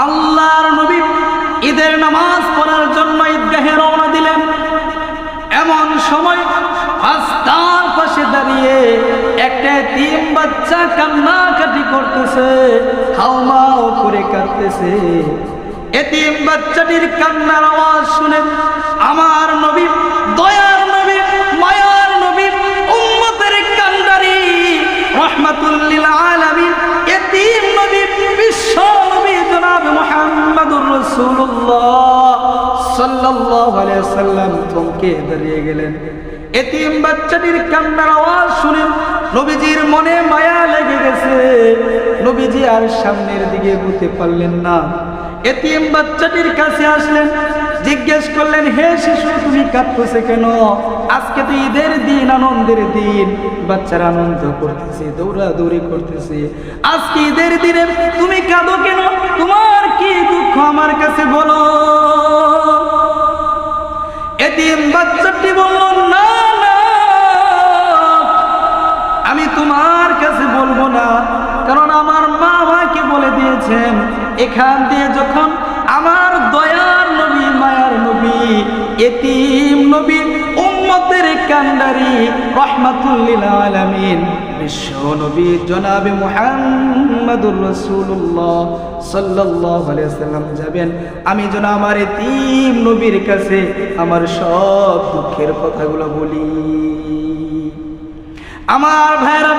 আল্লাহর নবী ঈদের নামাজ পড়ার জন্য ঈদগাহে রওনা দিলেন। এমন সময় রাস্তার পাশে দাঁড়িয়ে একটা এতিম বাচ্চা কান্নাকাটি করতেছে, হাউমাউ করে কাঁদতেছে। এতিম বাচ্চাটির কান্নার আওয়াজ শুনে আমার নবী, দয়ার নবী, মায়ার নবী, উম্মতের কান্ডারি, রাহমাতুল লিল আলামিন, এতিম নবী, বিশ্ব নবী জনাব মুহাম্মদুর রাসূলুল্লাহ সাল্লাল্লাহু আলাইহি ওয়াসাল্লাম থমকে দাঁড়িয়ে গেলেন। এতিম বাচ্চাটির কান্নার আওয়াজ শুনে নবীজির মনে মায়া লেগে গেছে। নবীজি আর সামনের দিকে এগোতে পারলেন না। এতিম বাচ্চাটির কাছে আসলেন, জিজ্ঞেস করলেন, হে শিশু, তুমি কাঁদতেছে কেন? আজকে তো ঈদের দিন, আনন্দের দিন, বাচ্চারা আনন্দ করতেছে, দৌড়াদৌড়ি করতেছে। আজকে ঈদের দিনে তুমি কাঁদো কেন? তোমার কি দুঃখ আমার কাছে বলো। এতিম বাচ্চাটি বলল, না না, আমি তোমার কাছে বলবো না, কারণ আমার মা আমাকে বলে দিয়েছেন এখান দিয়ে যখন আমার দয়ার নবী, মায়ার নবী, এতিম নবী, উম্মতের কান্ডারি, রাহমাতুল লিল আলামিন, বিশ্ব নবী জনাবে মুহাম্মদুর রাসূলুল্লাহ সাল্লাল্লাহু আলাইহি ওয়াসাল্লাম যাবেন, আমি যেন আমার এতিম নবীর কাছে আমার সব দুঃখের কথাগুলো বলি। আমার ভাইরা,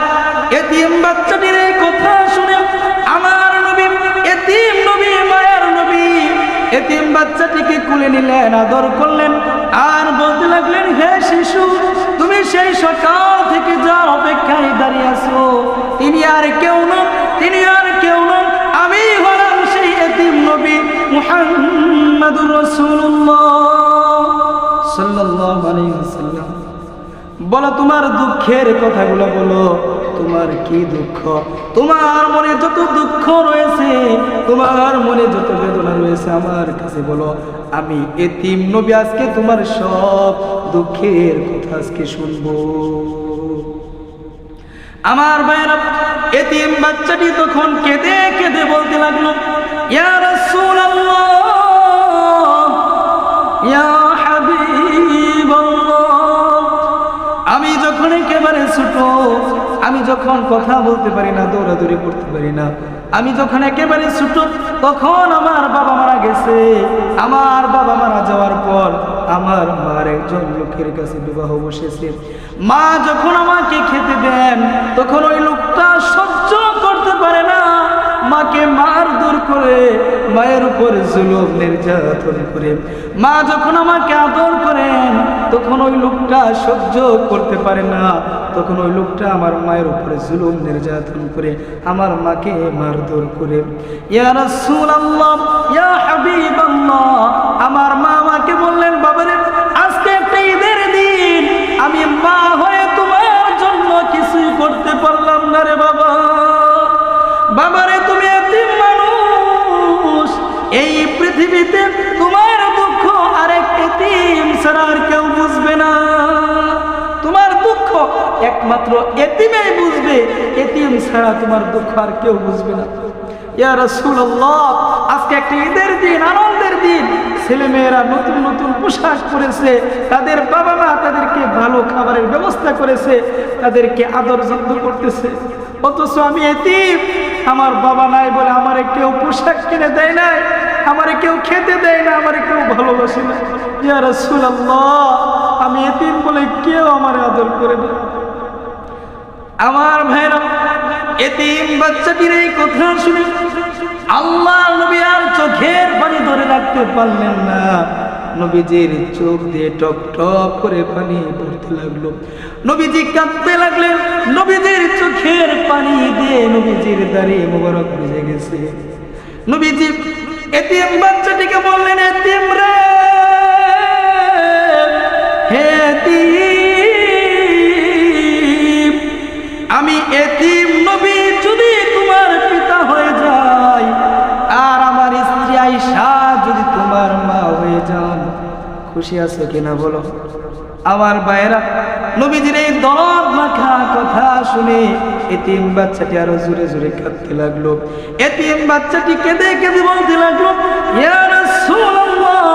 এতিম বাচ্চাটির এই কথা শুনে আমার নবী, এতিম নবী, মায়ার নবী, এতিম বাচ্চাটিকে কুলে নিলেন, আদর করলেন, আর বলতে লাগলেন, হে শিশু, তুমি সেই সকাল থেকে যা অপেক্ষায় দাঁড়িয়ে আছো, তিনি আর কেউ নন, তিনি আর কেউ নন, আমি হলাম সেই এতিম নবী মুহাম্মদুর রাসূলুল্লাহ সাল্লাল্লাহু আলাইহি ওয়াসাল্লাম। বলো, তোমার দুঃখের কথাগুলো বলো, তোমার কি দুঃখ? তোমার মনে যত দুঃখ রয়েছে, তোমার মনে যত বেদনা রয়েছে, আমার কাছে বলো, আমি এতিম নবী আজকে তোমার সব দুঃখের কথা আজকে শুনবো। আমার ভাইরা, এতিম বাচ্চাটি তখন কেঁদে কেঁদে বলতে লাগলো, ইয়া রাসূলুল্লাহ, ইয়া হাবিবাল্লাহ, আমি যখন একেবারে ছোট, আমি যখন কথা বলতে পারি না, দৌড়াদৌড়ি করতে পারি না, আমি যখন একেবারে ছোট, তখন আমার বাবা মারা গেছে। আমার বাবা মারা যাওয়ার পর আমার মার একজন লোকের কাছে বিবাহ বসেছে। মা যখন আমাকে খেতে দেন, তখন ওই লোকটা সহ্য করতে পারে না, মাকে মারধর করে, মায়ের উপর জুলুম নির্যাতন করে। মা যখন আমাকে আদর করেন, তখন ওই লোকটা সহ্য করতে পারে না, তখন ওই লোকটা আমার মায়ের উপরে জুলুম নির্যাতন করে, আমার মাকে মারধর করে। ইয়া রাসূলুল্লাহ, ইয়া হাবিবাল্লাহ, আমার মা আমাকে বললেন, বাবারে, আজকে একটা ঈদের দিন, আমি মা হয়ে তোমার জন্য কিছুই করতে পারলাম না রে বাবা। বাবারে, তুমি এতিম মানুষ, এই পৃথিবীতে তোমার দুঃখ আরেক এতিম ছাড়া আর কেউ বুঝবে না। তোমার দুঃখ একমাত্র এতিমেই বুঝবে, এতিম ছাড়া তোমার দুঃখ আর কেউ বুঝবে না। ইয়া রাসূলুল্লাহ, আজকে একটা ঈদের দিন, আনন্দের দিন, ছেলেমেয়েরা নতুন নতুন পোশাক পরেছে, তাদের বাবা মা তাদেরকে ভালো খাবারের ব্যবস্থা করেছে, তাদেরকে আদর যত্ন করতেছে, অথচ আমি এতিম, আমার বাবা নাই বলে আমারে কেউ পোশাক কিনে দেয় নাই, আমারে কেউ খেতে দেয় না, আমারে কেউ ভালোবাসে না। ইয়া রাসূলুল্লাহ, আমি এতিম বলে কেউ আমারে আদর করে না। আমার ভাইরা, এতিম বাচ্চাটির এই কথা শুনে আল্লাহ নবী আর চোখের পানি ধরে রাখতে পারলেন না। নবীজির চোখ দিয়ে টপ টপ করে পানি পড়তে লাগলো। নবীজি কাঁদতে লাগলেন, নবীজির চোখের পানি দিয়ে নবীজির দাড়ি মোবারক ভিজে গেছে। নবীজি এতিম বাচ্চাটিকে বললেন, এতিম রে, হে এতিম, আমি এতিম নবী যদি তোমার পিতা হয়ে যাই, আর আমার স্ত্রী আয়েশা যদি তোমার মা হয়ে যান, খুশি আছো কিনা বলো? আমার ভাইরা, নবীজির এই দরদ মাখা কথা শুনে এতিম বাচ্চাটি আরো জোরে জোরে কাঁদতে লাগলো। এতিম বাচ্চাটি কেঁদে কেঁদে বলতে লাগলো, ইয়া রাসূলুল্লাহ,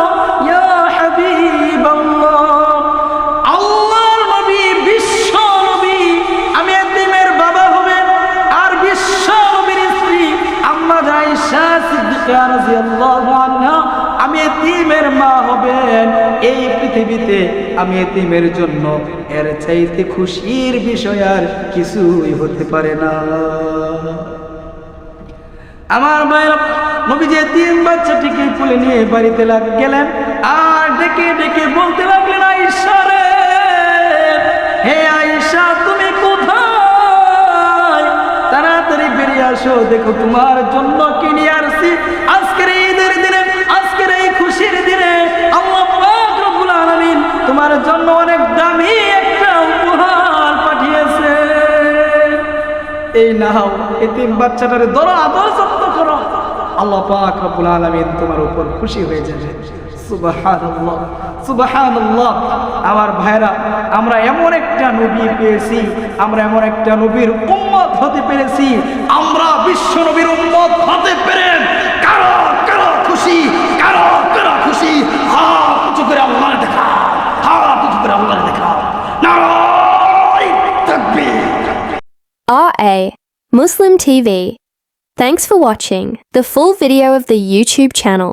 ইয়া হাবিবাল্লাহ, আল্লাহর নবী, বিশ্ব নবী, আমি এতিমের বাবা হবেন আর বিশ্ব নবীর স্ত্রী আম্মা আয়েশা সিদ্দিকা রাদিয়াল্লাহু আনহা আমি এতিমের মা হবেন। এই পৃথিবীতে আমি এতিমের জন্য এর চাইতে খুশির বিষয় আর কিছুই হতে পারে না। আমার মায়েরা, নবীজি এতিম বাচ্চাটিকে কোলে নিয়ে বাড়িতে গেলেন আর ডেকে ডেকে বলতে লাগলেন, আয়েশা রে, হে আয়েশা, তুমি কোথায়? তাড়াতাড়ি বেরিয়ে আসো, দেখো তোমার জন্য কি নিয়ে আসছি। আজকের ঈদের দিনে, আজকের এই খুশির দিনে আল্লাহ পাক রব্বুল আলামিন তোমার জন্য অনেক দামি একটা উপহার পাঠিয়েছে। এই নাও, এতিম বাচ্চাটারে ধরো, আদর যত্ন করো, আল্লাহ পাক রব্বুল আলামিন তোমার উপর খুশি হয়ে যাবে। সুবহানাল্লাহ, সুবহানাল্লাহ। আমার ভাইরা, আমরা এমন একটা নবী পেয়েছি, আমরা এমন একটা নবীর উম্মত হতে পেরেছি, আমরা বিশ্ব নবীর উম্মত হতে পেরে কারো কারো খুশি, কারো কারো খুশি। হাত উঁচু করে আল্লাহর দেখা, হাত উঁচু করে আল্লাহর দেখা। নারায়ে তাকবীর। RA Muslim TV. Thanks for watching the full video of the YouTube channel.